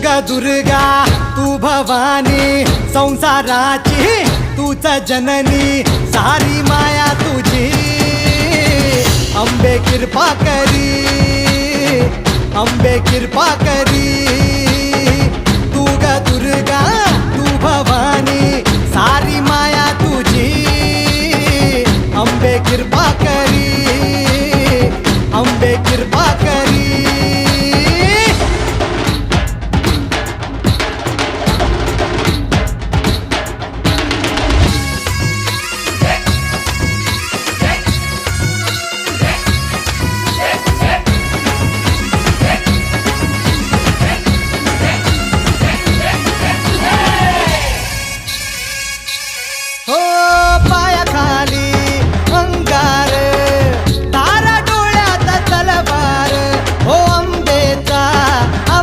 ग दुर्गा तू भवानी संसाराची तूच जननी सारी माया तुझी अंबे कृपा करी अंबे कृपा करी तू ग दुर्गा तू भवानी सारी माया तुझी अंबे कृपा करी अंबे कृपा